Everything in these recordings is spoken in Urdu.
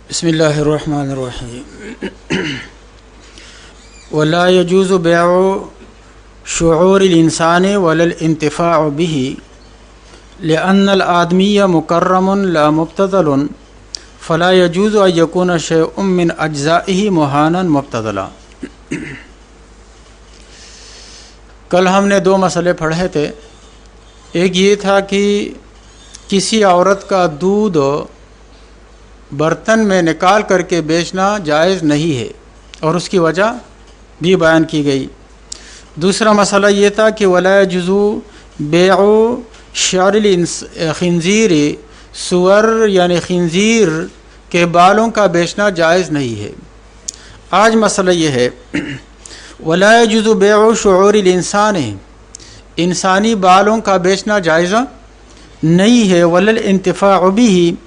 بسم اللہ الرحمن الرحیم ولا يجوز بيع شعور الإنسان ولا الانتفاع به لأن الآدمي مكرم لا مبتذل فلا يجوز أن يكون شيء من أجزائه مهانا مبتذلا۔ کل ہم نے دو مسئلے پڑھے تھے۔ ایک یہ تھا کہ کسی عورت کا دودھ برتن میں نکال کر کے بیچنا جائز نہیں ہے اور اس کی وجہ بھی بیان کی گئی۔ دوسرا مسئلہ یہ تھا کہ ولا يجوز بیع شعر الخنزیر، سور یعنی خنزیر کے بالوں کا بیچنا جائز نہیں ہے۔ آج مسئلہ یہ ہے ولا يجوز بیع شعور الانسان، انسانی بالوں کا بیچنا جائز نہیں ہے، ولا الانتفاع به،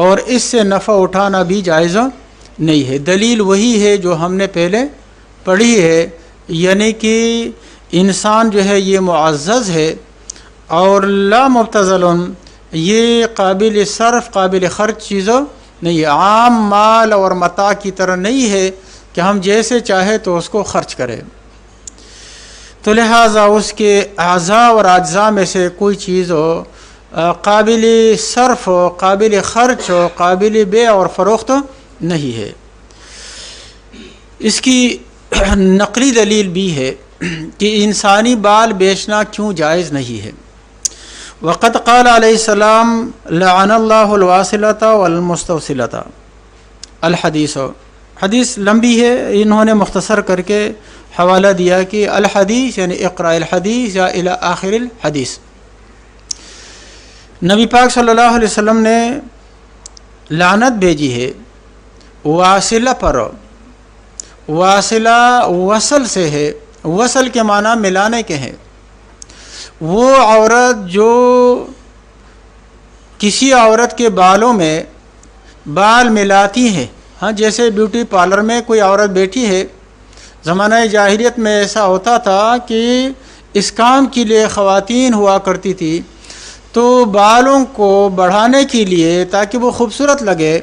اور اس سے نفع اٹھانا بھی جائز نہیں ہے۔ دلیل وہی ہے جو ہم نے پہلے پڑھی ہے، یعنی کہ انسان جو ہے یہ معزز ہے اور لا مبتذل، یہ قابل صرف قابل خرچ چیزوں نہیں ہے، عام مال اور متاع کی طرح نہیں ہے کہ ہم جیسے چاہے تو اس کو خرچ کریں۔ تو لہٰذا اس کے اعضاء اور اجزاء میں سے کوئی چیز ہو قابل صرف ہو، قابل خرچ ہو، قابل بیع اور فروخت نہیں ہے۔ اس کی نقلی دلیل بھی ہے کہ انسانی بال بیچنا کیوں جائز نہیں ہے۔ وقد قال علیہ السلام لعن اللہ الواصلۃ والمستوصلۃ الحدیث، حدیث لمبی ہے، انہوں نے مختصر کر کے حوالہ دیا کہ الحدیث یعنی اقرأ الحدیث یا الی آخر الحدیث۔ نبی پاک صلی اللہ علیہ وسلم نے لعنت بھیجی ہے واصلہ پر۔ واصلہ وصل سے ہے، وصل کے معنی ملانے کے ہیں۔ وہ عورت جو کسی عورت کے بالوں میں بال ملاتی ہے، ہاں جیسے بیوٹی پارلر میں کوئی عورت بیٹھی ہے، زمانہ جاہلیت میں ایسا ہوتا تھا کہ اس کام کے لیے خواتین ہوا کرتی تھی، تو بالوں کو بڑھانے کے لیے تاکہ وہ خوبصورت لگے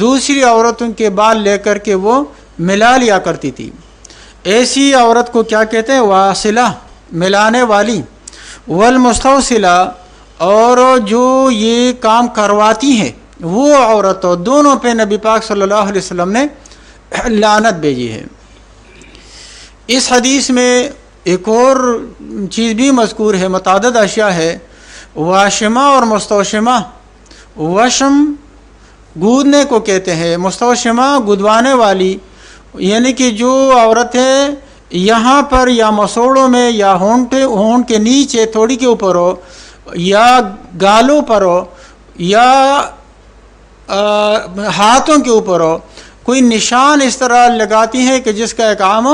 دوسری عورتوں کے بال لے کر کے وہ ملا لیا کرتی تھی۔ ایسی عورت کو کیا کہتے ہیں؟ واصلہ، ملانے والی۔ والمستوصلہ، اور جو یہ کام کرواتی ہیں وہ عورتوں، دونوں پہ نبی پاک صلی اللہ علیہ وسلم نے لعنت بھیجی ہے۔ اس حدیث میں ایک اور چیز بھی مذکور ہے، متعدد اشیاء ہے۔ واشمہ اور مستوشمہ، وشم گودنے کو کہتے ہیں، مستوشمہ گدوانے والی، یعنی کہ جو عورتیں یہاں پر یا مسوڑوں میں یا ہونٹ کے نیچے تھوڑی کے اوپر ہو یا گالوں پر ہو یا ہاتھوں کے اوپر ہو، کوئی نشان اس طرح لگاتی ہیں کہ جس کا ایک عام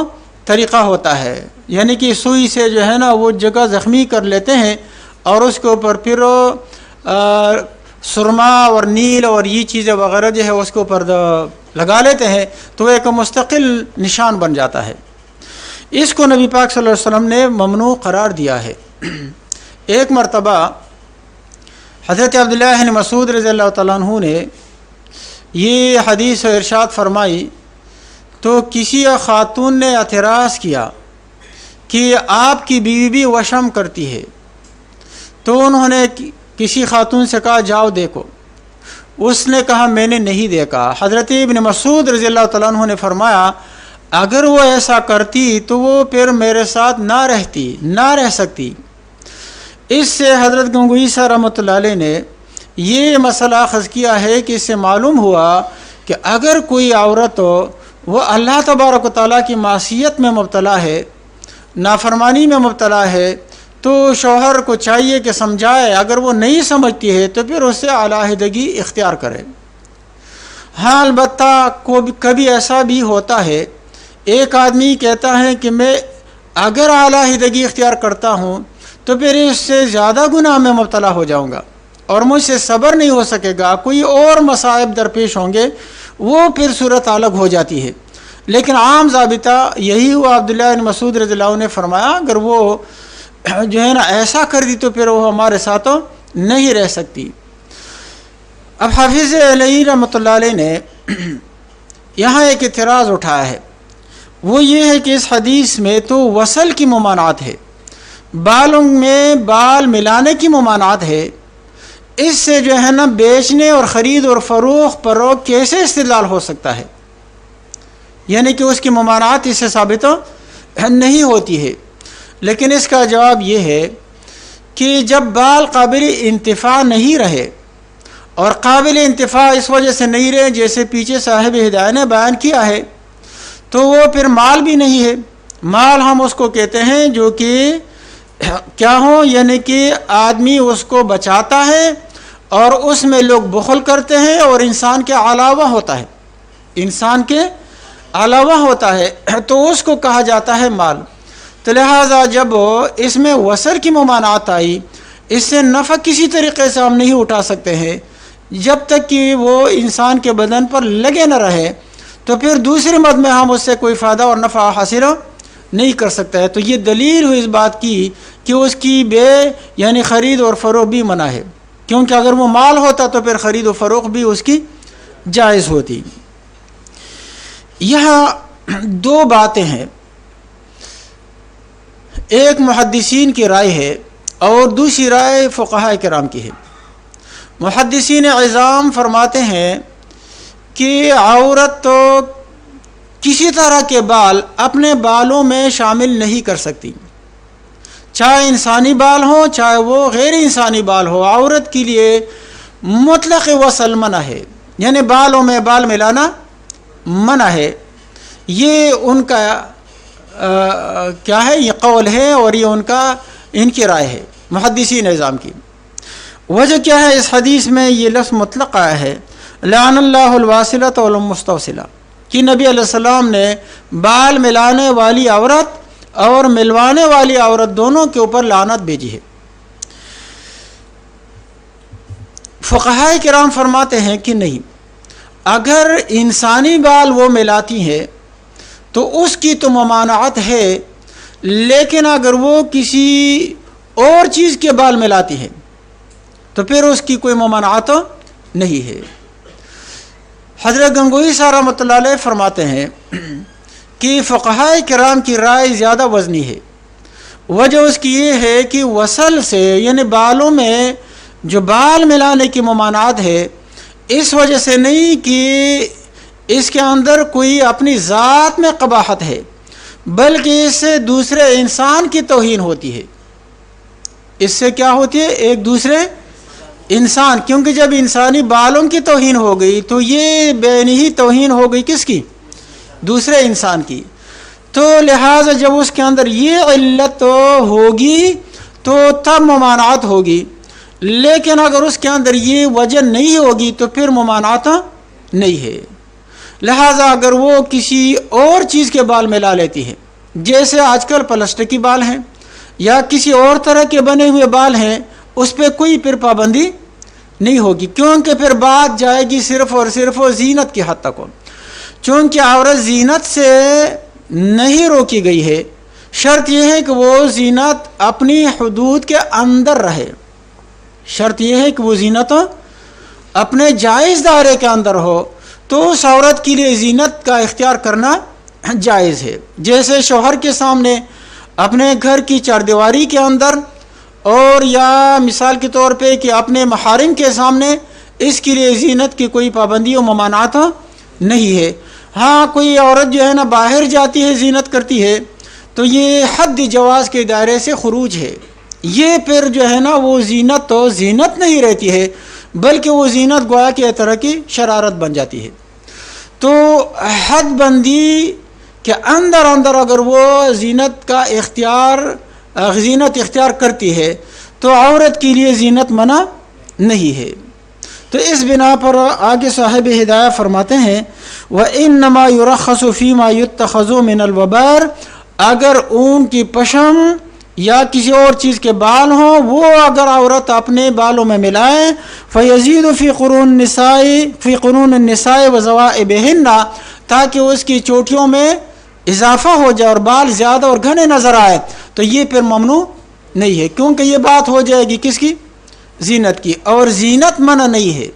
طریقہ ہوتا ہے، یعنی کہ سوئی سے جو ہے نا وہ جگہ زخمی کر لیتے ہیں اور اس کے اوپر پھر سرما اور نیل اور یہ چیزیں وغیرہ جو ہے اس کے اوپر لگا لیتے ہیں، تو ایک مستقل نشان بن جاتا ہے۔ اس کو نبی پاک صلی اللہ علیہ وسلم نے ممنوع قرار دیا ہے۔ ایک مرتبہ حضرت عبداللہ بن مسعود رضی اللہ تعالیٰ عنہ نے یہ حدیث و ارشاد فرمائی، تو کسی خاتون نے اعتراض کیا کہ آپ کی بیوی بھی وشم کرتی ہے، تو انہوں نے کسی خاتون سے کہا جاؤ دیکھو۔ اس نے کہا میں نے نہیں دیکھا۔ حضرت ابن مسعود رضی اللہ تعالیٰ عنہ نے فرمایا اگر وہ ایسا کرتی تو وہ پھر میرے ساتھ نہ رہ سکتی۔ اس سے حضرت گنگوئی رحمۃ اللہ علیہ نے یہ مسئلہ اخذ کیا ہے کہ اس سے معلوم ہوا کہ اگر کوئی عورت ہو وہ اللہ تبارک و تعالیٰ کی معصیت میں مبتلا ہے، نافرمانی میں مبتلا ہے، تو شوہر کو چاہیے کہ سمجھائے، اگر وہ نہیں سمجھتی ہے تو پھر اس سے علیحدگی اختیار کرے۔ ہاں البتہ کبھی ایسا بھی ہوتا ہے، ایک آدمی کہتا ہے کہ میں اگر علیحدگی اختیار کرتا ہوں تو پھر اس سے زیادہ گناہ میں مبتلا ہو جاؤں گا اور مجھ سے صبر نہیں ہو سکے گا، کوئی اور مصائب درپیش ہوں گے، وہ پھر صورت الگ ہو جاتی ہے۔ لیکن عام ضابطہ یہی ہوا۔ عبداللہ بن مسعود رضی اللہ عنہ نے فرمایا اگر وہ جو ہے نا ایسا کر دی تو پھر وہ ہمارے ساتھ نہیں رہ سکتی۔ اب حافظ علیہ رحمۃ اللہ علیہ نے یہاں ایک اعتراض اٹھایا ہے، وہ یہ ہے کہ اس حدیث میں تو وصل کی ممانعت ہے، بالوں میں بال ملانے کی ممانعت ہے، اس سے جو ہے نا بیچنے اور خرید اور فروخت کیسے استدلال ہو سکتا ہے؟ یعنی کہ اس کی ممانعت اس سے ثابت نہیں ہوتی ہے۔ لیکن اس کا جواب یہ ہے کہ جب بال قابل انتفاع نہیں رہے، اور قابل انتفاع اس وجہ سے نہیں رہے جیسے پیچھے صاحب ہدایہ نے بیان کیا ہے، تو وہ پھر مال بھی نہیں ہے۔ مال ہم اس کو کہتے ہیں جو کہ کیا ہو، یعنی کہ آدمی اس کو بچاتا ہے اور اس میں لوگ بخل کرتے ہیں اور انسان کے علاوہ ہوتا ہے، انسان کے علاوہ ہوتا ہے، تو اس کو کہا جاتا ہے مال۔ تو لہٰذا جب اس میں وصل کی ممانعت آئی، اس سے نفع کسی طریقے سے ہم نہیں اٹھا سکتے ہیں جب تک کہ وہ انسان کے بدن پر لگے نہ رہے، تو پھر دوسرے مد میں ہم اس سے کوئی فائدہ اور نفع حاصل نہیں کر سکتے ہیں۔ تو یہ دلیل ہوئی اس بات کی کہ اس کی بے یعنی خرید اور فروخت بھی منع ہے، کیونکہ اگر وہ مال ہوتا تو پھر خرید و فروخت بھی اس کی جائز ہوتی۔ یہاں دو باتیں ہیں، ایک محدثین کی رائے ہے اور دوسری رائے فقہاء کرام کی ہے۔ محدثین عظام فرماتے ہیں کہ عورت تو کسی طرح کے بال اپنے بالوں میں شامل نہیں کر سکتی، چاہے انسانی بال ہوں چاہے وہ غیر انسانی بال ہو، عورت کے لیے مطلق وصل منع ہے، یعنی بالوں میں بال ملانا منع ہے۔ یہ ان کا کیا ہے، یہ قول ہے اور یہ ان کی رائے ہے محدثین نظام کی۔ وجہ کیا ہے؟ اس حدیث میں یہ لفظ مطلق آیا ہے، لعن اللہ الواصلۃ والمستوصلہ، کہ نبی علیہ السلام نے بال ملانے والی عورت اور ملوانے والی عورت دونوں کے اوپر لعنت بھیجی ہے۔ فقہاء کرام فرماتے ہیں کہ نہیں، اگر انسانی بال وہ ملاتی ہیں تو اس کی تو ممانعت ہے، لیکن اگر وہ کسی اور چیز کے بال ملاتی ہے تو پھر اس کی کوئی ممانعت نہیں ہے۔ حضرت گنگوئی صاحب رحمۃ اللہ علیہ فرماتے ہیں کہ فقہاء کرام کی رائے زیادہ وزنی ہے۔ وجہ اس کی یہ ہے کہ وصل سے یعنی بالوں میں جو بال ملانے کی ممانعت ہے، اس وجہ سے نہیں کہ اس کے اندر کوئی اپنی ذات میں قباحت ہے، بلکہ اس سے دوسرے انسان کی توہین ہوتی ہے۔ اس سے کیا ہوتی ہے؟ ایک دوسرے انسان، کیونکہ جب انسانی بالوں کی توہین ہو گئی تو یہ بے نہی توہین ہو گئی کس کی؟ دوسرے انسان کی۔ تو لہٰذا جب اس کے اندر یہ علت ہوگی تو تب ممانعت ہوگی، لیکن اگر اس کے اندر یہ وجہ نہیں ہوگی تو پھر ممانعت نہیں ہے۔ لہٰذا اگر وہ کسی اور چیز کے بال ملا لیتی ہے، جیسے آج کل پلاسٹک بال ہیں یا کسی اور طرح کے بنے ہوئے بال ہیں، اس پہ کوئی پھر پابندی نہیں ہوگی، کیونکہ پھر بات جائے گی صرف اور صرف زینت کی حد تک ہو۔ چونکہ عورت زینت سے نہیں روکی گئی ہے، شرط یہ ہے کہ وہ زینت اپنی حدود کے اندر رہے، شرط یہ ہے کہ وہ زینت اپنے جائز دائرے کے اندر ہو، تو اس عورت کے لیے زینت کا اختیار کرنا جائز ہے۔ جیسے شوہر کے سامنے، اپنے گھر کی چاردیواری کے اندر، اور یا مثال کے طور پہ کہ اپنے محارم کے سامنے، اس کے لیے زینت کی کوئی پابندی و ممانعت نہیں ہے۔ ہاں کوئی عورت جو ہے نا باہر جاتی ہے زینت کرتی ہے تو یہ حد جواز کے دائرے سے خروج ہے، یہ پھر جو ہے نا وہ زینت تو زینت نہیں رہتی ہے، بلکہ وہ زینت گویا کہ ایک طرح کی شرارت بن جاتی ہے۔ تو حد بندی کے اندر اگر وہ زینت اختیار کرتی ہے تو عورت کے لیے زینت منع نہیں ہے۔ تو اس بنا پر آگے صاحب ہدایہ فرماتے ہیں وَإِنَّمَا يُرَخَّصُ فِي مَا يُتَّخَذُ مِنَ الْوَبَارِ، اگر اون کی پشم یا کسی اور چیز کے بال ہوں وہ اگر عورت اپنے بالوں میں ملائے، فَيَزِيدُ فِي قُرُونِ النِّسَاءِ وَزَوَائِبِهِنَّ، تاکہ اس کی چوٹیوں میں اضافہ ہو جائے اور بال زیادہ اور گھنے نظر آئے، تو یہ پھر ممنوع نہیں ہے، کیونکہ یہ بات ہو جائے گی کس کی؟ زینت کی، اور زینت منع نہیں ہے۔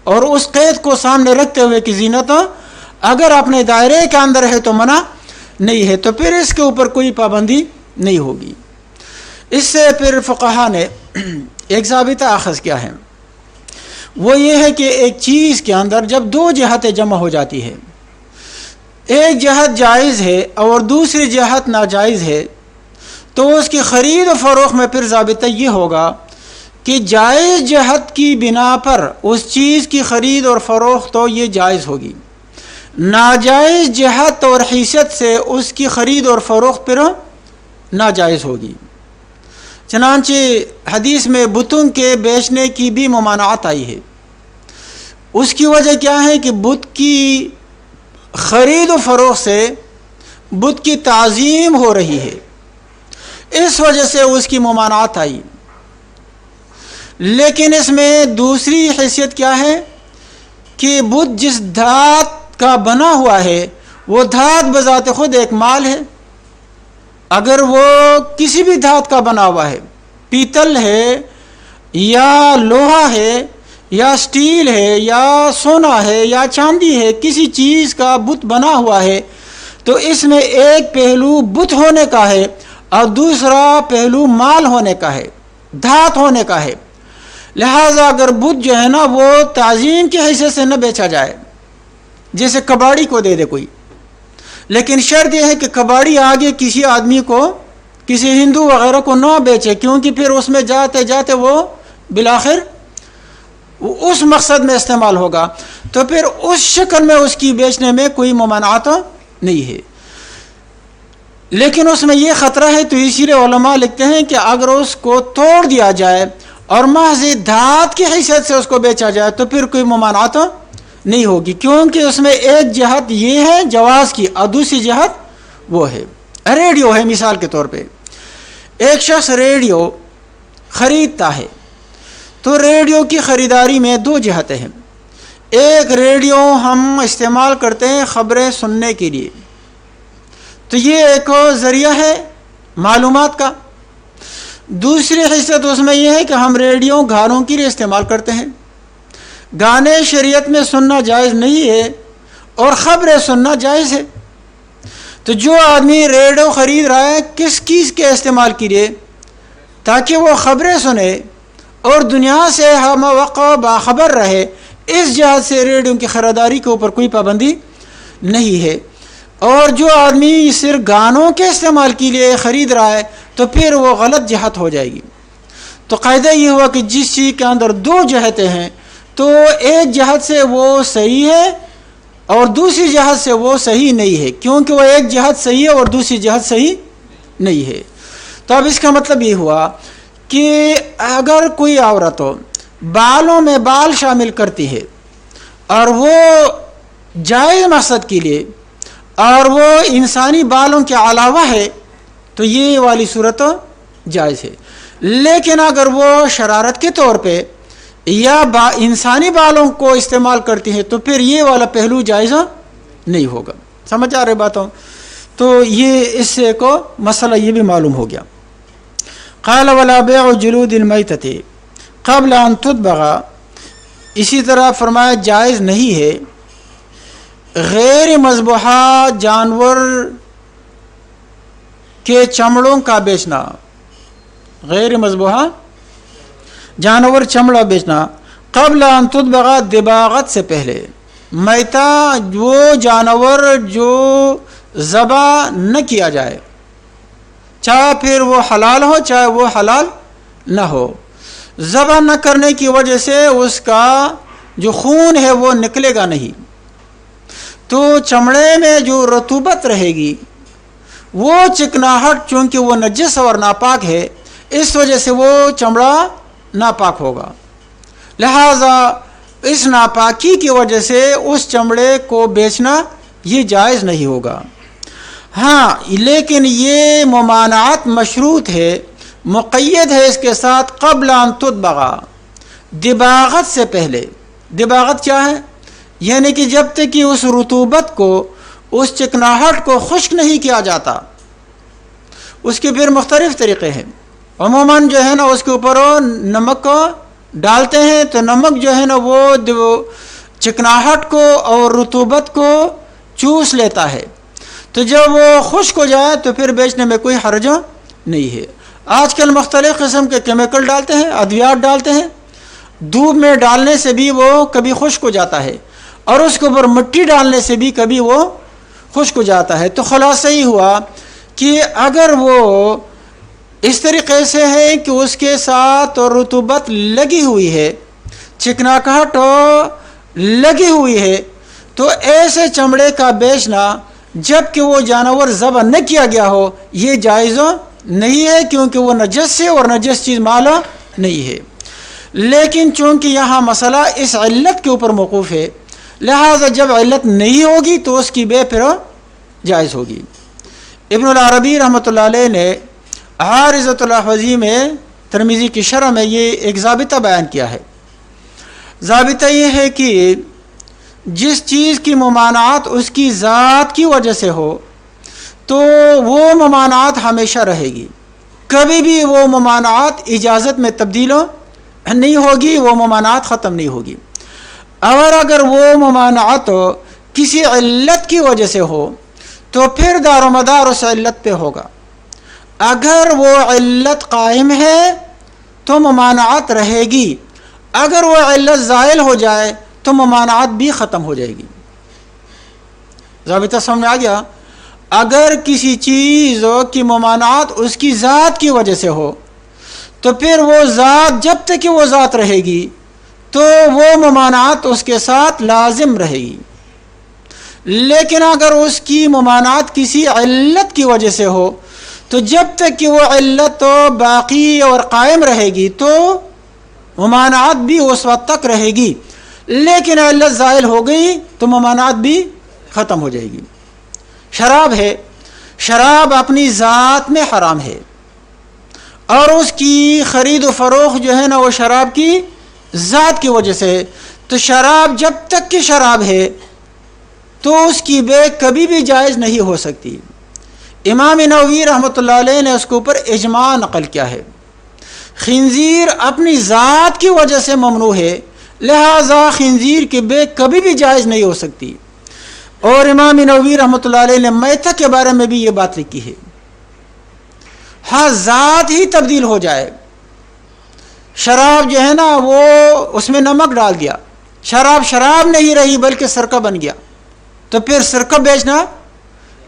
اور اس قید کو سامنے رکھتے ہوئے کہ زینت اگر اپنے دائرے کے اندر ہے تو منع نہیں ہے، تو پھر اس کے اوپر کوئی پابندی نہیں ہوگی۔ اس سے پھر فقہا نے ایک ضابطہ اخذ کیا ہے، وہ یہ ہے کہ ایک چیز کے اندر جب دو جہتیں جمع ہو جاتی ہے، ایک جہت جائز ہے اور دوسری جہت ناجائز ہے، تو اس کی خرید و فروخت میں پھر ضابطہ یہ ہوگا کہ جائز جہت کی بنا پر اس چیز کی خرید اور فروخت تو یہ جائز ہوگی، ناجائز جہت اور حیثیت سے اس کی خرید اور فروخت پھر ناجائز ہوگی۔ چنانچہ حدیث میں بتوں کے بیچنے کی بھی ممانعت آئی ہے۔ اس کی وجہ کیا ہے کہ بت کی خرید و فروخت سے بت کی تعظیم ہو رہی ہے، اس وجہ سے اس کی ممانعت آئی۔ لیکن اس میں دوسری حیثیت کیا ہے کہ بت جس دھات کا بنا ہوا ہے وہ دھات بذات خود ایک مال ہے۔ اگر وہ کسی بھی دھات کا بنا ہوا ہے، پیتل ہے یا لوہا ہے یا سٹیل ہے یا سونا ہے یا چاندی ہے، کسی چیز کا بت بنا ہوا ہے، تو اس میں ایک پہلو بت ہونے کا ہے اور دوسرا پہلو مال ہونے کا ہے، دھات ہونے کا ہے۔ لہذا اگر بت جو ہے نا وہ تعظیم کی حیثیت سے نہ بیچا جائے، جیسے کباڑی کو دے دے کوئی، لیکن شرط یہ ہے کہ کباڑی آگے کسی آدمی کو، کسی ہندو وغیرہ کو نہ بیچے، کیونکہ پھر اس میں جاتے جاتے وہ بالآخر اس مقصد میں استعمال ہوگا، تو پھر اس شکل میں اس کی بیچنے میں کوئی ممانعت نہیں ہے۔ لیکن اس میں یہ خطرہ ہے، تو اسی لیے علماء لکھتے ہیں کہ اگر اس کو توڑ دیا جائے اور محض دھات کی حیثیت سے اس کو بیچا جائے تو پھر کوئی ممانعت نہیں ہوگی، کیونکہ اس میں ایک جہت یہ ہے جواز کی اور دوسری جہت وہ ہے۔ ریڈیو ہے مثال کے طور پہ، ایک شخص ریڈیو خریدتا ہے، تو ریڈیو کی خریداری میں دو جہتیں ہیں۔ ایک ریڈیو ہم استعمال کرتے ہیں خبریں سننے کے لیے، تو یہ ایک ذریعہ ہے معلومات کا۔ دوسری حیثیت اس میں یہ ہے کہ ہم ریڈیو گانوں کے لیے استعمال کرتے ہیں۔ گانے شریعت میں سننا جائز نہیں ہے اور خبریں سننا جائز ہے، تو جو آدمی ریڈیو خرید رہا ہے کس چیز کے استعمال کے لیے؟ تاکہ وہ خبریں سنے اور دنیا سے ہم وقع باخبر رہے، اس جہت سے ریڈیو کی خریداری کے اوپر کوئی پابندی نہیں ہے۔ اور جو آدمی صرف گانوں کے استعمال کے لیے خرید رہا ہے تو پھر وہ غلط جہت ہو جائے گی۔ تو قاعدہ یہ ہوا کہ جس چیز کے اندر دو جہتیں ہیں تو ایک جہت سے وہ صحیح ہے اور دوسری جہت سے وہ صحیح نہیں ہے، کیونکہ وہ ایک جہت صحیح ہے اور دوسری جہت صحیح نہیں ہے۔ تو اب اس کا مطلب یہ ہوا کہ اگر کوئی عورت بالوں میں بال شامل کرتی ہے اور وہ جائز مقصد کے لیے اور وہ انسانی بالوں کے علاوہ ہے تو یہ والی صورت جائز ہے، لیکن اگر وہ شرارت کے طور پہ یا انسانی بالوں کو استعمال کرتی ہے تو پھر یہ والا پہلو جائز نہیں ہوگا۔ سمجھ آ رہے باتوں؟ تو یہ اس سے کو مسئلہ یہ بھی معلوم ہو گیا۔ قال ولا بیع جلود المیتۃ قبل ان تطبغ، اسی طرح فرمایا جائز نہیں ہے غیر مذبوحہ جانور کے چمڑوں کا بیچنا، غیر مذبوحہ جانور چمڑا بیچنا، قبل ان تطبغ دباغت سے پہلے، میتا وہ جانور جو ذبح نہ کیا جائے، چاہے پھر وہ حلال ہو چاہے وہ حلال نہ ہو، ذبح نہ کرنے کی وجہ سے اس کا جو خون ہے وہ نکلے گا نہیں، تو چمڑے میں جو رطوبت رہے گی وہ چکناہٹ، چونکہ وہ نجس اور ناپاک ہے اس وجہ سے وہ چمڑا ناپاک ہوگا، لہذا اس ناپاکی کی وجہ سے اس چمڑے کو بیچنا یہ جائز نہیں ہوگا۔ ہاں لیکن یہ ممانعت مشروط ہے، مقید ہے اس کے ساتھ قبل ان تطبغ، دباغت سے پہلے۔ دباغت کیا ہے؟ یعنی کہ جب تک کہ اس رطوبت کو، اس چکناہٹ کو خشک نہیں کیا جاتا۔ اس کے پھر مختلف طریقے ہیں، عموماً جو ہے نا اس کے اوپر نمک ڈالتے ہیں، تو نمک جو ہے نا وہ چکناہٹ کو اور رطوبت کو چوس لیتا ہے، تو جب وہ خشک ہو جائے تو پھر بیچنے میں کوئی حرج نہیں ہے۔ آج کل مختلف قسم کے کیمیکل ڈالتے ہیں، ادویات ڈالتے ہیں، دھوپ میں ڈالنے سے بھی وہ کبھی خشک ہو جاتا ہے، اور اس کے اوپر مٹی ڈالنے سے بھی کبھی وہ خشک ہو جاتا ہے۔ تو خلاصہ یہ ہوا کہ اگر وہ اس طریقے سے ہے کہ اس کے ساتھ رطوبت لگی ہوئی ہے، چکناہٹ لگی ہوئی ہے، تو ایسے چمڑے کا بیچنا جب کہ وہ جانور ذبح نہ کیا گیا ہو یہ جائز نہیں ہے، کیونکہ وہ نجس ہے اور نجس چیز مال نہیں ہے۔ لیکن چونکہ یہاں مسئلہ اس علت کے اوپر موقوف ہے، لہذا جب علت نہیں ہوگی تو اس کی بے پھر جائز ہوگی۔ ابن العربی رحمۃ اللہ علیہ نے عارضۃ الاحوذی میں ترمذی کی شرح میں یہ ایک ضابطہ بیان کیا ہے۔ ضابطہ یہ ہے کہ جس چیز کی ممانعت اس کی ذات کی وجہ سے ہو تو وہ ممانعت ہمیشہ رہے گی، کبھی بھی وہ ممانعت اجازت میں تبدیل نہیں ہوگی، وہ ممانعت ختم نہیں ہوگی۔ اور اگر وہ ممانعت کسی علت کی وجہ سے ہو تو پھر دار و مدار اس علت پہ ہوگا۔ اگر وہ علت قائم ہے تو ممانعت رہے گی، اگر وہ علت زائل ہو جائے تو ممانعت بھی ختم ہو جائے گی۔ ضابطہ سمجھ آ گیا؟ اگر کسی چیز کی ممانعت اس کی ذات کی وجہ سے ہو تو پھر وہ ذات، جب تک کہ وہ ذات رہے گی تو وہ ممانعت اس کے ساتھ لازم رہے گی۔ لیکن اگر اس کی ممانعت کسی علت کی وجہ سے ہو تو جب تک کہ وہ علت باقی اور قائم رہے گی تو ممانعت بھی اس وقت تک رہے گی، لیکن علت زائل ہو گئی تو ممانعت بھی ختم ہو جائے گی۔ شراب ہے، شراب اپنی ذات میں حرام ہے، اور اس کی خرید و فروخت جو ہے نا وہ شراب کی ذات کی وجہ سے، تو شراب جب تک کہ شراب ہے تو اس کی بے کبھی بھی جائز نہیں ہو سکتی۔ امام نووی رحمۃ اللہ علیہ نے اس کے اوپر اجماع نقل کیا ہے۔ خنزیر اپنی ذات کی وجہ سے ممنوع ہے، لہذا خنزیر کی بے کبھی بھی جائز نہیں ہو سکتی۔ اور امام نووی رحمۃ اللہ علیہ نے میتہ کے بارے میں بھی یہ بات لکھی ہے۔ ہاں ذات ہی تبدیل ہو جائے، شراب جو ہے نا وہ اس میں نمک ڈال دیا، شراب نہیں رہی بلکہ سرکہ بن گیا، تو پھر سرکہ بیچنا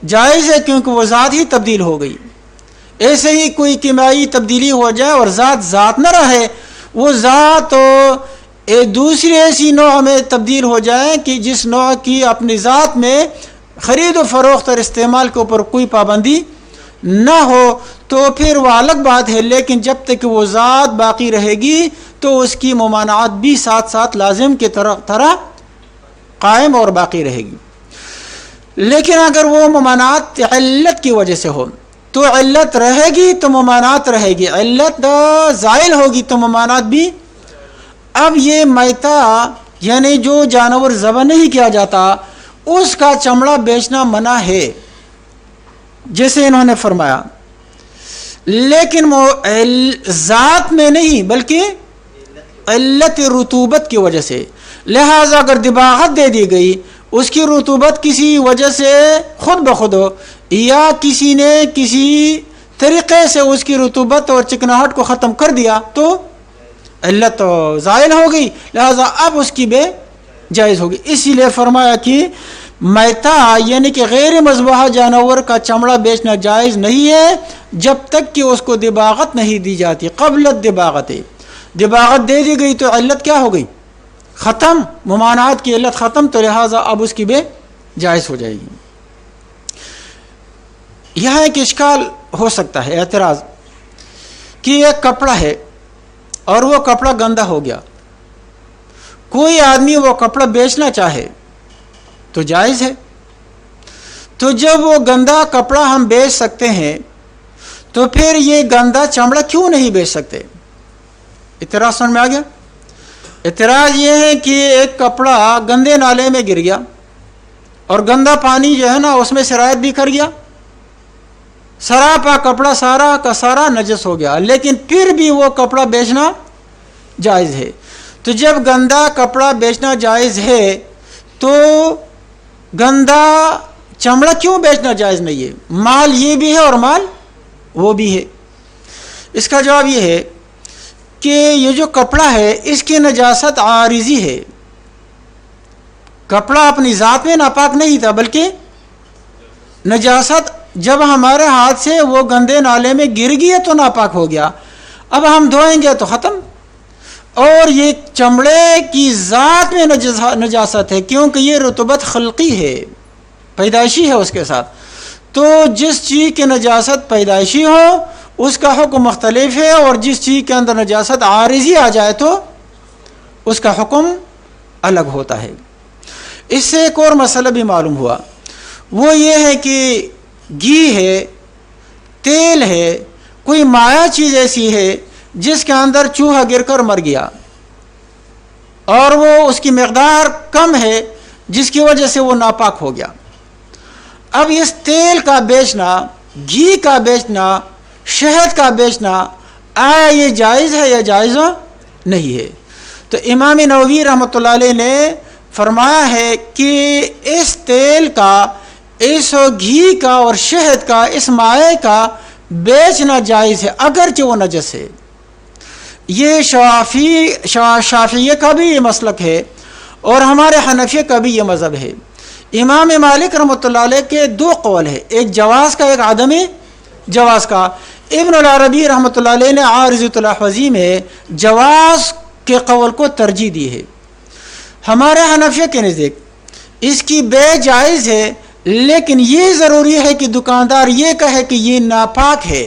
جائز ہے، کیونکہ وہ ذات ہی تبدیل ہو گئی۔ ایسے ہی کوئی کیمیائی تبدیلی ہو جائے اور ذات نہ رہے، وہ ذات ایک دوسری ایسی نوع میں تبدیل ہو جائے کہ جس نوع کی اپنی ذات میں خرید و فروخت اور استعمال کے اوپر کوئی پابندی نہ ہو تو پھر وہ الگ بات ہے، لیکن جب تک کہ وہ ذات باقی رہے گی تو اس کی ممانعت بھی ساتھ ساتھ لازم کی طرح قائم اور باقی رہے گی۔ لیکن اگر وہ ممانعت علت کی وجہ سے ہو تو علت رہے گی تو ممانعت رہے گی، علت زائل ہوگی تو ممانعت بھی۔ اب یہ میتہ یعنی جو جانور ذبح نہیں کیا جاتا اس کا چمڑا بیچنا منع ہے، جیسے انہوں نے فرمایا، لیکن ذات میں نہیں بلکہ علت رطوبت کی وجہ سے، لہذا اگر دباغت دے دی گئی، اس کی رطوبت کسی وجہ سے خود بخود ہو یا کسی نے کسی طریقے سے اس کی رطوبت اور چکناہٹ کو ختم کر دیا تو علت زائل ہو گئی، لہذا اب اس کی بے جائز ہوگی۔ اسی لیے فرمایا کہ میتہ یعنی کہ غیر مذبوحہ جانور کا چمڑا بیچنا جائز نہیں ہے جب تک کہ اس کو دباغت نہیں دی جاتی۔ قبل دباغت دے دی گئی تو علت کیا ہو گئی؟ ختم، ممانعت کی علت ختم، تو لہٰذا اب اس کی بے جائز ہو جائے گی۔ یہاں ایک اشکال ہو سکتا ہے، اعتراض، کہ ایک کپڑا ہے اور وہ کپڑا گندا ہو گیا، کوئی آدمی وہ کپڑا بیچنا چاہے تو جائز ہے، تو جب وہ گندا کپڑا ہم بیچ سکتے ہیں تو پھر یہ گندا چمڑا کیوں نہیں بیچ سکتے؟ اعتراض سمجھ میں آ گیا؟ اعتراض یہ ہے کہ ایک کپڑا گندے نالے میں گر گیا اور گندا پانی جو ہے نا اس میں سرایت بھی کر گیا، سراپا کپڑا سارا کا سارا نجس ہو گیا، لیکن پھر بھی وہ کپڑا بیچنا جائز ہے۔ تو جب گندا کپڑا بیچنا جائز ہے تو گندا چمڑا کیوں بیچنا جائز نہیں ہے؟ مال یہ بھی ہے اور مال وہ بھی ہے۔ اس کا جواب یہ ہے کہ یہ جو کپڑا ہے اس کی نجاست عارضی ہے۔ کپڑا اپنی ذات میں ناپاک نہیں تھا، بلکہ نجاست جب ہمارے ہاتھ سے وہ گندے نالے میں گر گئی تو ناپاک ہو گیا، اب ہم دھوئیں گے تو ختم۔ اور یہ چمڑے کی ذات میں نجاست ہے، کیونکہ یہ رطوبت خلقی ہے، پیدائشی ہے اس کے ساتھ۔ تو جس چیز کی نجاست پیدائشی ہو اس کا حکم مختلف ہے، اور جس چیز کے اندر نجاست عارضی آ جائے تو اس کا حکم الگ ہوتا ہے۔ اس سے ایک اور مسئلہ بھی معلوم ہوا، وہ یہ ہے کہ گھی ہے، تیل ہے، کوئی مائع چیز ایسی ہے جس کے اندر چوہا گر کر مر گیا اور وہ اس کی مقدار کم ہے جس کی وجہ سے وہ ناپاک ہو گیا۔ اب اس تیل کا بیچنا، گھی کا بیچنا، شہد کا بیچنا، آیا یہ جائز ہے یا جائز نہیں ہے؟ تو امام نووی رحمۃ اللہ علیہ نے فرمایا ہے کہ اس تیل کا، اس گھی کا اور شہد کا، اس مائع کا بیچنا جائز ہے اگرچہ وہ نجس ہے۔ یہ شافعیہ کا بھی یہ مسلک ہے اور ہمارے حنفیہ کا بھی یہ مذہب ہے۔ امام مالک رحمۃ اللہ علیہ کے دو قول ہے، ایک جواز کا، ایک عدم جواز کا۔ ابن العربی رحمۃ اللہ علیہ نے عارضۃ الاحوذی میں جواز کے قول کو ترجیح دی ہے۔ ہمارے حنفیہ کے نزدیک اس کی بے جائز ہے، لیکن یہ ضروری ہے کہ دکاندار یہ کہے کہ یہ ناپاک ہے،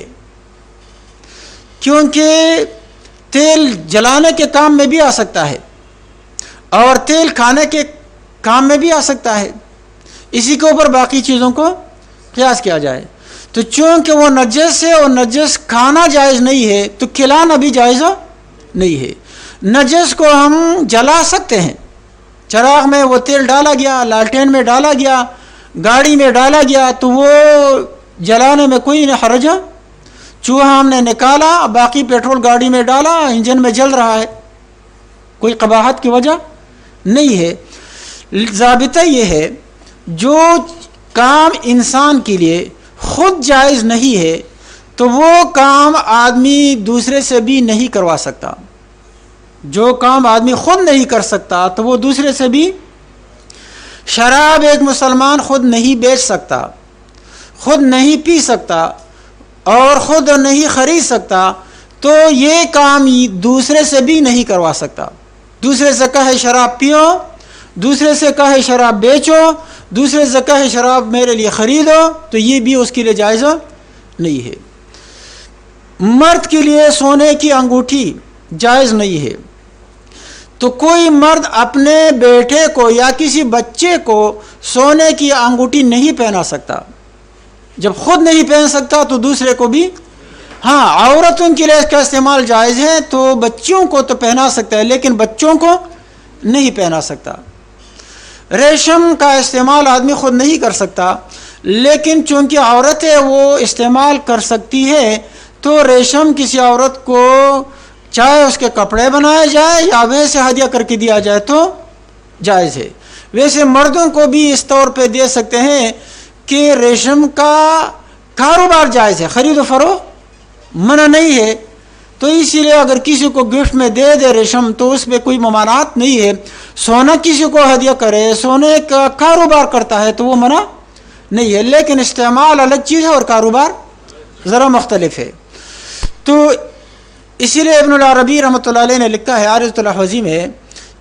کیونکہ تیل جلانے کے کام میں بھی آ سکتا ہے اور تیل کھانے کے کام میں بھی آ سکتا ہے، اسی کے اوپر باقی چیزوں کو قیاس کیا جائے۔ تو چونکہ وہ نجس ہے اور نجس کھانا جائز نہیں ہے تو کھلانا بھی جائز نہیں ہے۔ نجس کو ہم جلا سکتے ہیں، چراغ میں وہ تیل ڈالا گیا، لالٹین میں ڈالا گیا، گاڑی میں ڈالا گیا تو وہ جلانے میں کوئی حرج، چوہا ہم نے نکالا، باقی پیٹرول گاڑی میں ڈالا، انجن میں جل رہا ہے، کوئی قباحت کی وجہ نہیں ہے۔ ضابطہ یہ ہے جو کام انسان کے لیے خود جائز نہیں ہے تو وہ کام آدمی دوسرے سے بھی نہیں کروا سکتا۔ جو کام آدمی خود نہیں کر سکتا تو وہ دوسرے سے بھی، شراب ایک مسلمان خود نہیں بیچ سکتا، خود نہیں پی سکتا اور خود نہیں خرید سکتا، تو یہ کام دوسرے سے بھی نہیں کروا سکتا۔ دوسرے سے کہے شراب پیو، دوسرے سے کہے شراب بیچو، دوسرے سے کہے شراب میرے لیے خریدو، تو یہ بھی اس کے لیے جائز نہیں ہے۔ مرد کے لیے سونے کی انگوٹھی جائز نہیں ہے، تو کوئی مرد اپنے بیٹے کو یا کسی بچے کو سونے کی انگوٹھی نہیں پہنا سکتا۔ جب خود نہیں پہن سکتا تو دوسرے کو بھی، ہاں عورتوں کے لیے اس کا استعمال جائز ہے، تو بچوں کو تو پہنا سکتا ہے لیکن بچوں کو نہیں پہنا سکتا۔ ریشم کا استعمال آدمی خود نہیں کر سکتا، لیکن چونکہ عورت ہے وہ استعمال کر سکتی ہے، تو ریشم کسی عورت کو چاہے اس کے کپڑے بنائے جائے یا ویسے ہدیہ کر کے دیا جائے تو جائز ہے۔ ویسے مردوں کو بھی اس طور پہ دے سکتے ہیں کہ ریشم کا کاروبار جائز ہے، خرید و فروخت منع نہیں ہے، تو اسی لیے اگر کسی کو گفٹ میں دے دے ریشم تو اس پہ کوئی ممانعت نہیں ہے۔ سونا کسی کو ہدیہ کرے، سونے کا کاروبار کرتا ہے تو وہ منع نہیں ہے، لیکن استعمال الگ چیز ہے اور کاروبار ذرا مختلف ہے۔ تو اسی لیے ابن العربی رحمۃ اللہ علیہ نے لکھا ہے عارضۃ الاحوذی میں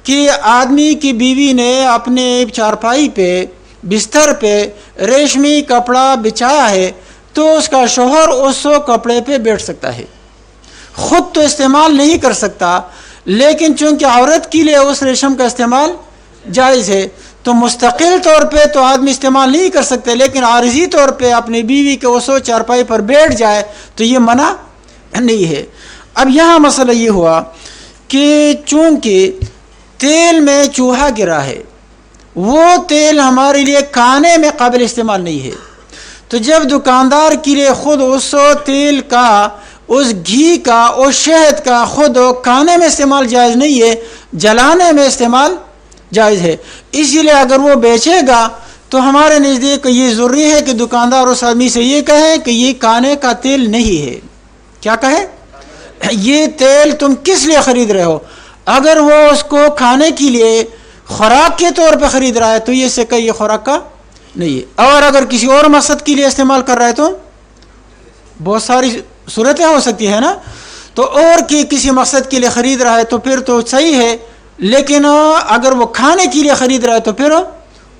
کہ آدمی کی بیوی نے اپنے چارپائی پہ، بستر پہ ریشمی کپڑا بچھایا ہے تو اس کا شوہر اس کپڑے پہ بیٹھ سکتا ہے، خود تو استعمال نہیں کر سکتا، لیکن چونکہ عورت کے لیے اس ریشم کا استعمال جائز ہے تو مستقل طور پہ تو آدمی استعمال نہیں کر سکتے، لیکن عارضی طور پہ اپنی بیوی کے اس چارپائی پر بیٹھ جائے تو یہ منع نہیں ہے۔ اب یہاں مسئلہ یہ ہوا کہ چونکہ تیل میں چوہا گرا ہے، وہ تیل ہمارے لیے کھانے میں قابل استعمال نہیں ہے، تو جب دکاندار کے لیے خود اس تیل کا، اس گھی کا، اس شہد کا خود کھانے میں استعمال جائز نہیں ہے، جلانے میں استعمال جائز ہے، اسی لیے اگر وہ بیچے گا تو ہمارے نزدیک یہ ضروری ہے کہ دکاندار اس آدمی سے یہ کہے کہ یہ کھانے کا تیل نہیں ہے. کیا کہے؟ یہ تیل تم کس لیے خرید رہے ہو؟ اگر وہ اس کو کھانے کے لیے خوراک کے طور پہ خرید رہا ہے تو یہ سے کہ یہ خوراک کا نہیں ہے. اور اگر کسی اور مقصد کے لیے استعمال کر رہا ہے تو بہت ساری صورتیں ہو سکتی ہے نا. تو اور کسی مقصد کے لیے خرید رہا ہے تو پھر تو صحیح ہے، لیکن اگر وہ کھانے کے لیے خرید رہا ہے تو پھر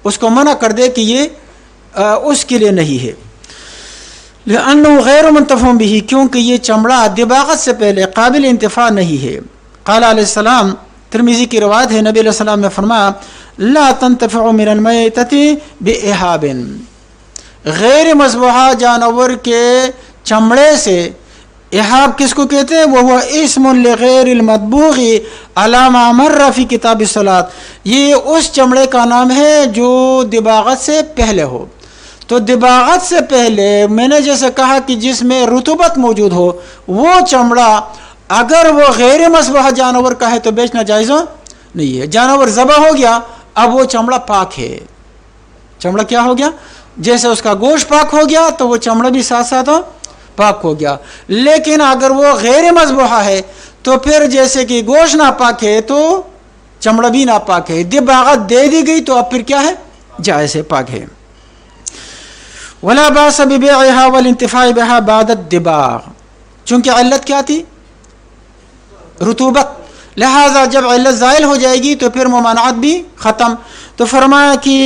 اس کو منع کر دے کہ یہ اس کے لیے نہیں ہے. لأنه غیر منتفع به، کیونکہ یہ چمڑا دباغت سے پہلے قابل انتفاع نہیں ہے. قال علیہ السلام، ترمذی کی روایت ہے، نبی علیہ السلام نے فرمایا لا تنتفع من المیتة بإحاب، غیر مذبوحہ جانور کے چمڑے سے، احاب کس کو کہتے ہیں؟ وہ اسم لغیر المطبوغ علی ما مر فی کتاب الصلاۃ، یہ اس چمڑے کا نام ہے جو دباغت سے پہلے ہو. تو دباغت سے پہلے میں نے جیسے کہا کہ جس میں رطوبت موجود ہو، وہ چمڑا اگر وہ غیر مذبوحہ جانور کا ہے تو بیچنا جائز نہیں ہے. جانور ذبح ہو گیا، اب وہ چمڑا پاک ہے. چمڑا کیا ہو گیا؟ جیسے اس کا گوشت پاک ہو گیا تو وہ چمڑا بھی ساتھ ساتھ پاک ہو گیا. لیکن اگر وہ غیر مذبوحہ ہے تو پھر جیسے کہ گوشت ناپاک ہے تو چمڑا بھی ناپاک ہے. دباغت دے دی گئی تو اب پھر کیا ہے؟ جائز ہے، پاک ہے. ولا باس ببيعها والانتفاع بها بعد الدباغ، چونکہ علت کیا تھی؟ رطوبت. لہذا جب علت زائل ہو جائے گی تو پھر ممانعت بھی ختم. تو فرمایا کہ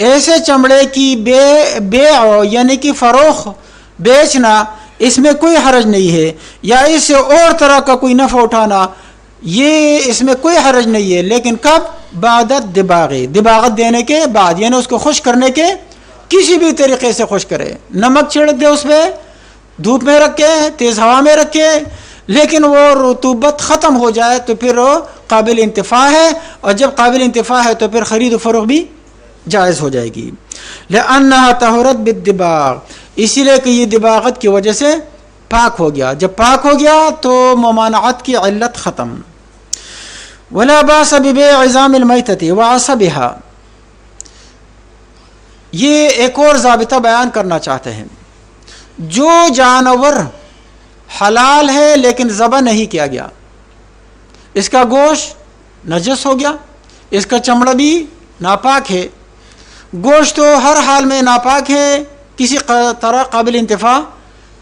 ایسے چمڑے کی بیع یعنی کہ فروخت بیچنا، اس میں کوئی حرج نہیں ہے، یا اس سے اور طرح کا کوئی نفع اٹھانا، یہ اس میں کوئی حرج نہیں ہے. لیکن کب؟ بعد الدباغ، دباغت دینے کے بعد، یعنی اس کو خشک کرنے کے، کسی بھی طریقے سے خشک کرے، نمک چھڑک دے اس پہ، دھوپ میں رکھے، تیز ہوا میں رکھے، لیکن وہ رطوبت ختم ہو جائے تو پھر وہ قابل انتفاع ہے. اور جب قابل انتفاع ہے تو پھر خرید و فروخت بھی جائز ہو جائے گی. لأنها طہرت بالدباغ، اسی لیے کہ یہ دباغت کی وجہ سے پاک ہو گیا. جب پاک ہو گیا تو ممانعت کی علت ختم. ولا باس ببيع عظام المیتة وعصبها، یہ ایک اور ضابطہ بیان کرنا چاہتے ہیں. جو جانور حلال ہے لیکن ذبح نہیں کیا گیا، اس کا گوشت نجس ہو گیا، اس کا چمڑا بھی ناپاک ہے. گوشت تو ہر حال میں ناپاک ہے، کسی طرح قابل انتفاع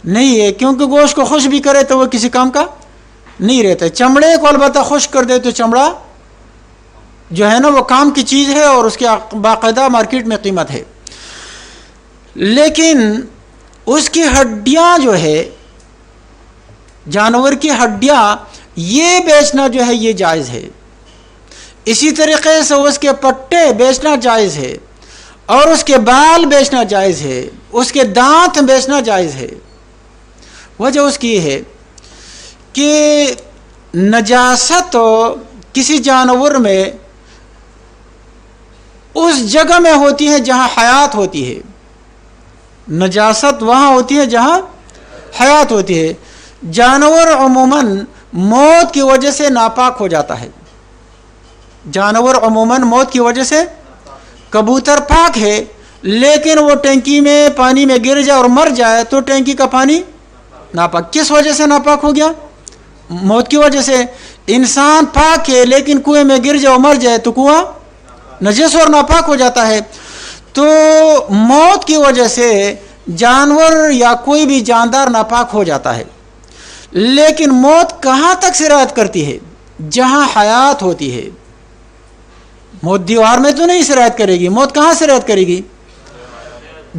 نہیں ہے، کیونکہ گوشت کو خشک بھی کرے تو وہ کسی کام کا نہیں رہتا. چمڑے کو البتہ خشک کر دے تو چمڑا جو ہے نا وہ کام کی چیز ہے اور اس کی باقاعدہ مارکیٹ میں قیمت ہے. لیکن اس کی ہڈیاں جو ہے، جانور کی ہڈیاں، یہ بیچنا جو ہے یہ جائز ہے. اسی طریقے سے اس کے پٹے بیچنا جائز ہے، اور اس کے بال بیچنا جائز ہے، اس کے دانت بیچنا جائز ہے. وجہ اس کی یہ ہے کہ نجاست کسی جانور میں اس جگہ میں ہوتی ہے جہاں حیات ہوتی ہے. نجاست وہاں ہوتی ہے جہاں حیات ہوتی ہے. جانور عموماً موت کی وجہ سے ناپاک ہو جاتا ہے. جانور عموماً موت کی وجہ سے، کبوتر پاک ہے لیکن وہ ٹینکی میں پانی میں گر جائے اور مر جائے تو ٹینکی کا پانی ناپاک. کس وجہ سے ناپاک ہو گیا؟ موت کی وجہ سے. انسان پاک ہے لیکن کنویں میں گر جائے اور مر جائے تو کنواں نجس اور ناپاک ہو جاتا ہے. تو موت کی وجہ سے جانور یا کوئی بھی جاندار ناپاک ہو جاتا ہے. لیکن موت کہاں تک سرایت کرتی ہے؟ جہاں حیات ہوتی ہے. موت دیوار میں تو نہیں سرایت کرے گی. موت کہاں سرایت کرے گی؟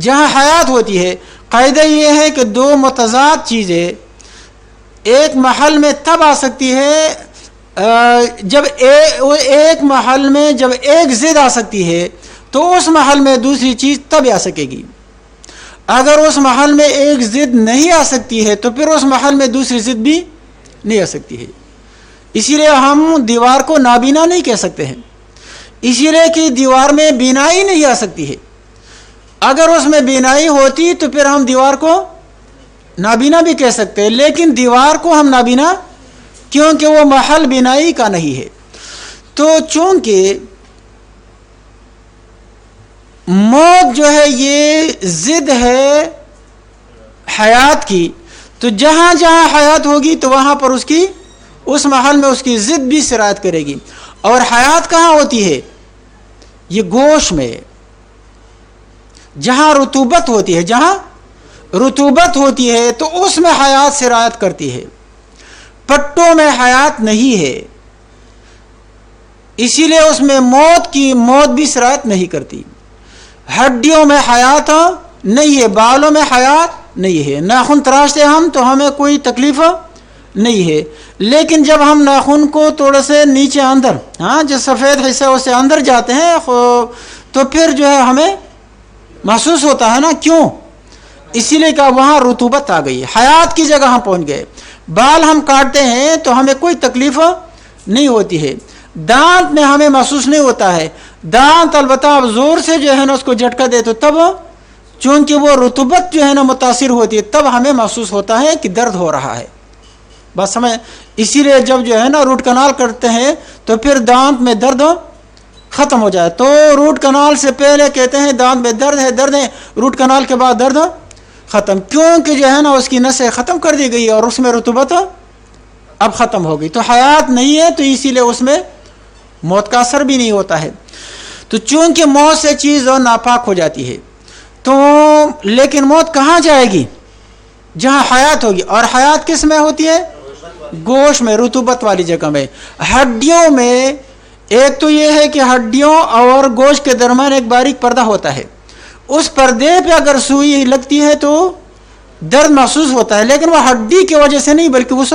جہاں حیات ہوتی ہے. قاعدہ یہ ہے کہ دو متضاد چیزیں ایک محل میں تب آ سکتی ہے جب ایک محل میں جب ایک ضد آ سکتی ہے تو اس محل میں دوسری چیز تب آ سکے گی. اگر اس محل میں ایک ضد نہیں آ سکتی ہے تو پھر اس محل میں دوسری ضد بھی نہیں آ سکتی ہے. اسی لیے ہم دیوار کو نابینا نہیں کہہ سکتے ہیں، اسی لیے کہ دیوار میں بینائی نہیں آ سکتی ہے. اگر اس میں بینائی ہوتی تو پھر ہم دیوار کو نابینا بھی کہہ سکتے ہیں، لیکن دیوار کو ہم نابینا کیونکہ وہ محل بینائی کا نہیں ہے. تو چونکہ موت جو ہے یہ ضد ہے حیات کی، تو جہاں جہاں حیات ہوگی تو وہاں پر اس محل میں اس کی ضد بھی سرایت کرے گی. اور حیات کہاں ہوتی ہے؟ یہ گوشت میں، جہاں رطوبت ہوتی ہے، جہاں رطوبت ہوتی ہے تو اس میں حیات سرایت کرتی ہے. پٹوں میں حیات نہیں ہے، اسی لیے اس میں موت بھی سرایت نہیں کرتی. ہڈیوں میں حیات نہیں ہے، بالوں میں حیات نہیں ہے. ناخن تراشتے ہم تو ہمیں کوئی تکلیف نہیں ہے، لیکن جب ہم ناخن کو تھوڑے سے نیچے اندر جو سفید حصہ اسے اندر جاتے ہیں تو پھر جو ہے ہمیں محسوس ہوتا ہے نا. کیوں؟ اسی لیے کہ وہاں رطوبت آ گئی، حیات کی جگہ ہم پہنچ گئے. بال ہم کاٹتے ہیں تو ہمیں کوئی تکلیف نہیں ہوتی ہے. دانت میں ہمیں محسوس نہیں ہوتا ہے. دانت البتہ اب زور سے جو ہے نا اس کو جھٹکا دے تو تب چونکہ وہ رطوبت جو ہے نا متاثر ہوتی ہے تب ہمیں محسوس ہوتا ہے کہ درد ہو رہا ہے. بس سمجھ. اسی لیے جب جو ہے نا روٹ کنال کرتے ہیں تو پھر دانت میں درد ختم ہو جائے. تو روٹ کنال سے پہلے کہتے ہیں دانت میں درد ہے، روٹ کنال کے بعد درد ختم، کیونکہ جو ہے نا اس کی نسیں ختم کر دی گئی اور اس میں رطوبت اب ختم ہو گئی. تو حیات نہیں ہے تو اسی لیے اس میں موت کا اثر بھی نہیں ہوتا ہے. تو چونکہ موت سے چیز ناپاک ہو جاتی ہے تو لیکن موت کہاں جائے گی؟ جہاں حیات ہوگی. اور حیات کس میں ہوتی ہے؟ گوشت میں، رطوبت والی جگہ میں. ہڈیوں میں ایک تو یہ ہے کہ ہڈیوں اور گوشت کے درمیان ایک باریک پردہ ہوتا ہے، اس پردے پہ اگر سوئی لگتی ہے تو درد محسوس ہوتا ہے، لیکن وہ ہڈی کی وجہ سے نہیں بلکہ اس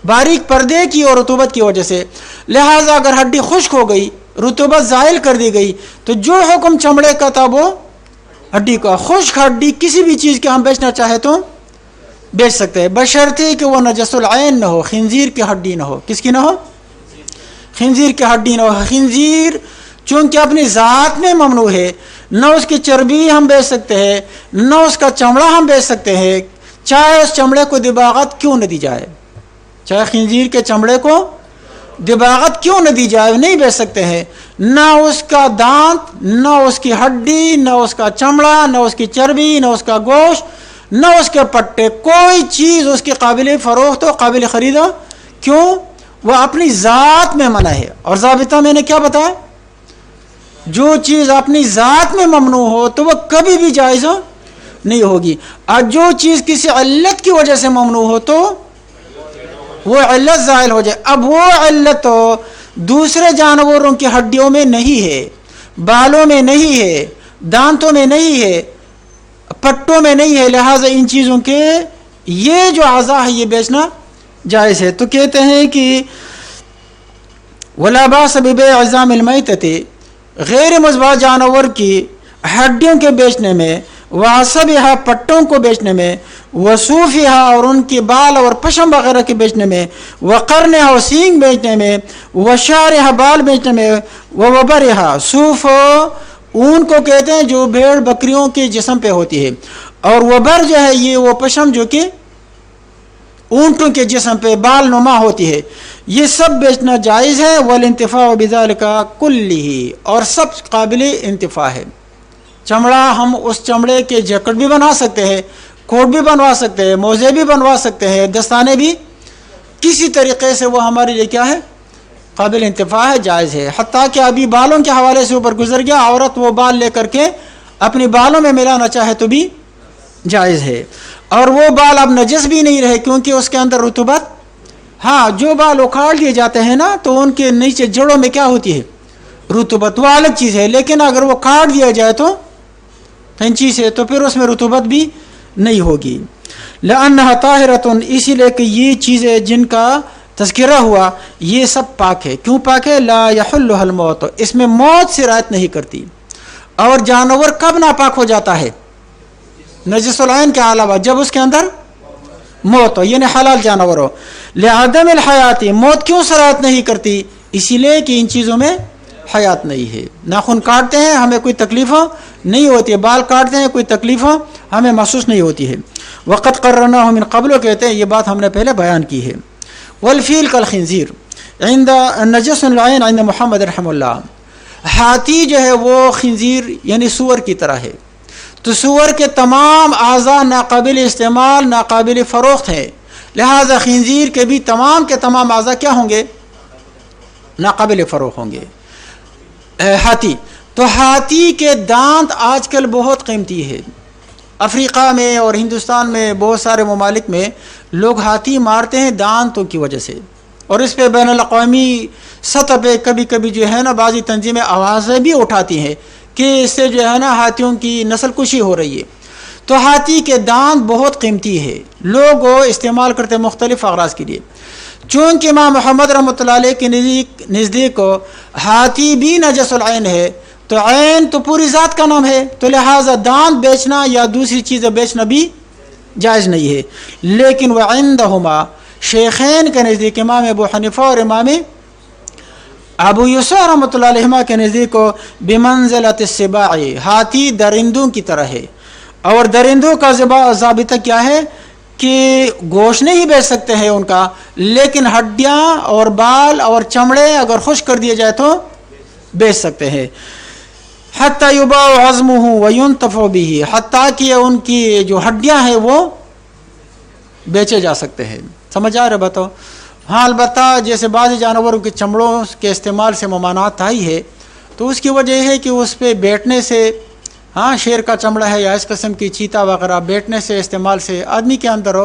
باریک پردے کی اور رطوبت کی وجہ سے. لہٰذا اگر ہڈی خشک ہو گئی، رطوبت زائل کر دی گئی تو جو حکم چمڑے کا تھا وہ ہڈی کا. خشک ہڈی کسی بھی چیز کے ہم بیچنا چاہے تو بیچ سکتے ہیں، بشرطے کہ وہ نجس العین نہ ہو، خنزیر کی ہڈی نہ ہو. کس کی نہ ہو؟ خنزیر کی ہڈی نہ ہو. خنزیر چونکہ اپنی ذات میں ممنوع ہے، نہ اس کی چربی ہم بیچ سکتے ہیں نہ اس کا چمڑا ہم بیچ سکتے ہیں، چاہے اس چمڑے کو دباغت کیوں نہ دی جائے. چاہے خنزیر کے چمڑے کو دباغت کیوں نہ دی جائے نہیں بیچ سکتے ہیں. نہ اس کا دانت، نہ اس کی ہڈی، نہ اس کا چمڑا، نہ اس کی چربی، نہ اس کا گوشت، نہ اس کے پٹے، کوئی چیز اس کی قابل فروخت ہو، قابل خرید ہو. کیوں؟ وہ اپنی ذات میں منع ہے. اور ضابطہ میں نے کیا بتایا؟ جو چیز اپنی ذات میں ممنوع ہو تو وہ کبھی بھی جائز نہیں ہوگی. اور جو چیز کسی علت کی وجہ سے ممنوع ہو تو وہ علت زائل ہو جائے. اب وہ علت دوسرے جانوروں کی ہڈیوں میں نہیں ہے، بالوں میں نہیں ہے، دانتوں میں نہیں ہے، پٹوں میں نہیں ہے. لہٰذا ان چیزوں کے یہ جو اعضاء ہے یہ بیچنا جائز ہے. تو کہتے ہیں کہ ولا باس ببيع عظام المیتۃ، غیر مذبوح جانور کی ہڈیوں کے بیچنے میں، وعصبھا پٹوں کو بیچنے میں، وصوفھا اور ان کے بال اور پشم وغیرہ کے بیچنے میں، وقرنھا اور سینگ بیچنے میں، وشعرھا بال بیچنے میں، ووبرھا صوف اون کو کہتے ہیں جو بھیڑ بکریوں کے جسم پہ ہوتی ہے، اور وبر جو ہے یہ وہ پشم جو کہ اونٹوں کے جسم پہ بال نما ہوتی ہے، یہ سب بیچنا جائز ہے. والانتفاع بذلک کلہ، اور سب قابل انتفاع ہے. چمڑا ہم اس چمڑے کے جیکٹ بھی بنا سکتے ہیں، کوٹ بھی بنوا سکتے ہیں، موزے بھی بنوا سکتے ہیں، دستانے بھی، کسی طریقے سے وہ ہمارے لیے کیا ہے؟ قابل انتفاع ہے، جائز ہے. حتیٰ کہ ابھی بالوں کے حوالے سے اوپر گزر گیا، عورت وہ بال لے کر کے اپنے بالوں میں ملانا چاہے تو بھی جائز ہے. اور وہ بال اب نجس بھی نہیں رہے کیونکہ اس کے اندر رطوبت. ہاں جو بال اکھاڑ لیے جاتے ہیں نا تو ان کے نیچے جڑوں میں کیا ہوتی ہے؟ رطوبت. وہ الگ چیز ہے، لیکن اگر وہ کاٹ دیا جائے تو پھینچی سے تو پھر اس میں رطوبت بھی نہیں ہوگی. لأنها طاہرۃ، اسی لیے کہ یہ چیزیں جن کا تذکرہ ہوا یہ سب پاک ہے. کیوں پاک ہے؟ لا یحلها الموت، اس میں موت سرایت نہیں کرتی. اور جانور کب ناپاک ہو جاتا ہے؟ نجس العین کے علاوہ جب اس کے اندر موت ہو، یعنی حلال جانور ہو. لعدم الحیات، موت کیوں سرایت نہیں کرتی؟ اسی لیے کہ ان چیزوں میں حیات نہیں ہے. ناخن کاٹتے ہیں ہمیں کوئی تکلیف نہیں ہوتی ہے، بال کاٹتے ہیں کوئی تکلیف ہمیں محسوس نہیں ہوتی ہے. وقت قررناہ من قبل، کہتے ہیں یہ بات ہم نے پہلے بیان کی ہے. والفیل کالخنزیر عند نجس العین عند محمد رحمہ اللہ، ہاتھی جو ہے وہ خنزیر یعنی سور کی طرح ہے، تو سور کے تمام اعضاء ناقابل استعمال ناقابل فروخت ہیں، لہذا خنزیر کے بھی تمام اعضاء کیا ہوں گے؟ ناقابل فروخت ہوں گے۔ ہاتھی، تو ہاتھی کے دانت آج کل بہت قیمتی ہے، افریقہ میں اور ہندوستان میں بہت سارے ممالک میں لوگ ہاتھی مارتے ہیں دانتوں کی وجہ سے، اور اس پہ بین الاقوامی سطح پہ کبھی کبھی جو ہے نا بعضی تنظیمیں آوازیں بھی اٹھاتی ہیں کہ اس سے جو ہے نا ہاتھیوں کی نسل کشی ہو رہی ہے۔ تو ہاتھی کے دانت بہت قیمتی ہے، لوگ استعمال کرتے ہیں مختلف اغراض کے لیے۔ چونکہ امام محمد رحمۃ اللہ علیہ کے نزدیک ہاتھی بھی نجس العین ہے، تو عین تو پوری ذات کا نام ہے، تو لہٰذا دانت بیچنا یا دوسری چیزیں بیچنا بھی جائز نہیں ہے۔ لیکن وعندہما، شیخین کے نزدیک امام ابو حنیفہ اور امام ابو یوسف رحمۃ اللہ علیہ کے نزدیک بمنزلۃ السباع، ہاتھی درندوں کی طرح ہے، اور درندوں کا ضابطہ کیا ہے کہ گوشت نہیں بیچ سکتے ہیں ان کا، لیکن ہڈیاں اور بال اور چمڑے اگر خشک کر دیے جائے تو بیچ سکتے ہیں۔ حتی یباع عظمہ وینتفع بہ، حتیٰ کہ ان کی جو ہڈیاں ہیں وہ بیچے جا سکتے ہیں۔ سمجھ آ رہا بتاؤ؟ ہاں البتہ جیسے بعض جانوروں کے چمڑوں کے استعمال سے ممانعت آئی ہے، تو اس کی وجہ یہ ہے کہ اس پہ بیٹھنے سے، ہاں شیر کا چمڑا ہے یا اس قسم کی چیتا وغیرہ، بیٹھنے سے استعمال سے آدمی کے اندر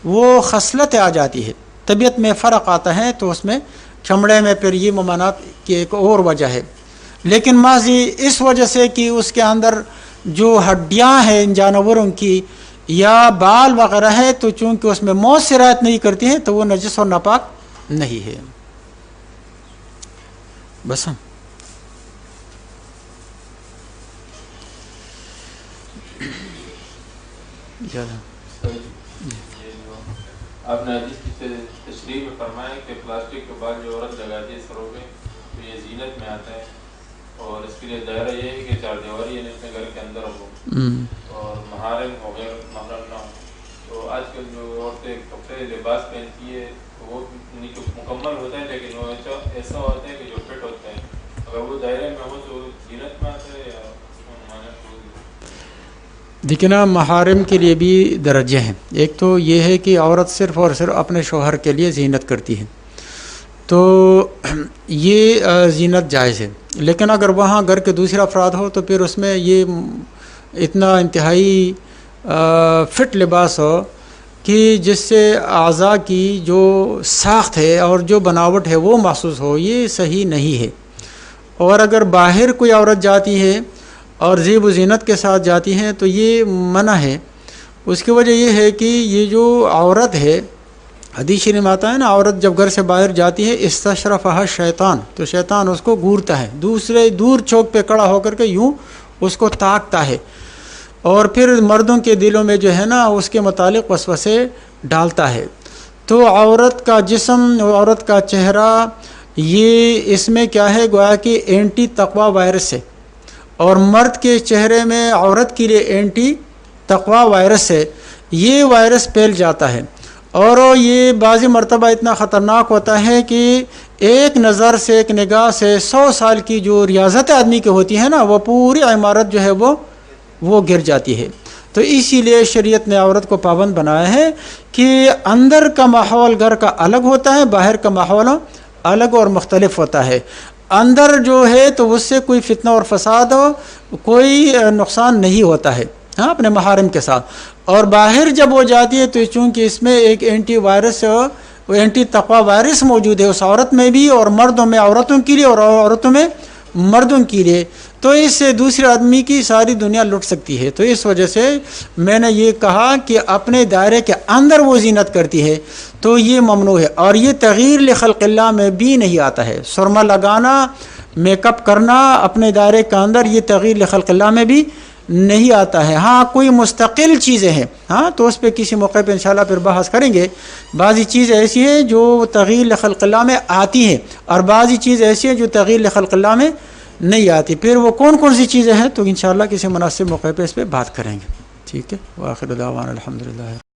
وہ خصلت آ جاتی ہے، طبیعت میں فرق آتا ہے، تو اس میں چمڑے میں پھر یہ ممانعت کی ایک اور وجہ ہے۔ لیکن ماضی اس وجہ سے کہ اس کے اندر جو ہڈیاں ہیں ان جانوروں کی یا بال وغیرہ ہے، تو چونکہ اس میں موت سرایت نہیں کرتی ہیں تو وہ نجس اور ناپاک نہیں ہے۔ بس آپ نے حدیث کی تشریح میں فرمایا کہ پلاسٹک کے بعد جو عورت لگاتی ہے سروں پہ تو یہ زینت میں آتا ہے، اور اس کے لیے دائرہ یہ ہے کہ چار دیواری یعنی اپنے گھر کے اندر ہو اور محارم ہو غیر محرم نہ ہو۔ تو آج کل جو عورتیں کپڑے لباس پہنتی ہے تو وہ مکمل ہوتا ہے، لیکن وہ ایسا ہوتا ہے کہ جو فٹ ہوتا ہے، اگر وہ دائرے میں ہو تو زینت میں آتا ہے یا دیکھیں نا، محارم کے لیے بھی درجے ہیں۔ ایک تو یہ ہے کہ عورت صرف اور صرف اپنے شوہر کے لیے زینت کرتی ہے، تو یہ زینت جائز ہے، لیکن اگر وہاں گھر کے دوسرے افراد ہو تو پھر اس میں یہ اتنا انتہائی فٹ لباس ہو کہ جس سے اعضاء کی جو ساخت ہے اور جو بناوٹ ہے وہ محسوس ہو، یہ صحیح نہیں ہے۔ اور اگر باہر کوئی عورت جاتی ہے اور زیب و زینت کے ساتھ جاتی ہیں تو یہ منع ہے۔ اس کی وجہ یہ ہے کہ یہ جو عورت ہے، حدیث شریف میں آتا ہے نا، عورت جب گھر سے باہر جاتی ہے استشرفہا شیطان، تو شیطان اس کو گورتا ہے، دور چوک پہ کھڑا ہو کر کے یوں اس کو تاکتا ہے، اور پھر مردوں کے دلوں میں جو ہے نا اس کے متعلق وسوسے ڈالتا ہے۔ تو عورت کا جسم، عورت کا چہرہ، یہ اس میں کیا ہے، گویا کہ اینٹی تقوی وائرس ہے، اور مرد کے چہرے میں عورت کے لیے اینٹی تقوی وائرس ہے، یہ وائرس پھیل جاتا ہے، اور یہ بعضی مرتبہ اتنا خطرناک ہوتا ہے کہ ایک نظر سے، ایک نگاہ سے 100 سال کی جو ریاضت آدمی کی ہوتی ہے نا، وہ پوری عمارت جو ہے وہ گر جاتی ہے۔ تو اسی لیے شریعت نے عورت کو پابند بنایا ہے کہ اندر کا ماحول گھر کا الگ ہوتا ہے، باہر کا ماحول الگ اور مختلف ہوتا ہے۔ اندر جو ہے تو اس سے کوئی فتنہ اور فساد کوئی نقصان نہیں ہوتا ہے، ہاں اپنے محارم کے ساتھ، اور باہر جب وہ جاتی ہے تو چونکہ اس میں ایک اینٹی وائرس، اینٹی تقوی وائرس موجود ہے اس عورت میں بھی، اور مردوں میں عورتوں کے لیے اور عورتوں میں مردوں کے لیے، تو اس سے دوسرے آدمی کی ساری دنیا لٹ سکتی ہے۔ تو اس وجہ سے میں نے یہ کہا کہ اپنے دائرے کے اندر وہ زینت کرتی ہے تو یہ ممنوع ہے، اور یہ تغییر لخلق اللہ میں بھی نہیں آتا ہے۔ سرما لگانا، میک اپ کرنا اپنے دائرے کے اندر، یہ تغییر لخلق اللہ میں بھی نہیں آتا ہے۔ ہاں کوئی مستقل چیزیں ہیں، ہاں تو اس پہ کسی موقع پہ انشاءاللہ پھر بحث کریں گے۔ بعضی چیز ایسی ہے جو تغییر لخلق اللہ میں آتی ہیں، اور بعضی چیز ایسی ہے جو تغییر لخلق اللہ میں نہیں آتی۔ پھر وہ کون کون سی چیزیں ہیں تو انشاءاللہ کسی مناسب موقع پہ اس پہ بات کریں گے، ٹھیک ہے۔ وآخر دعوانا الحمدللہ۔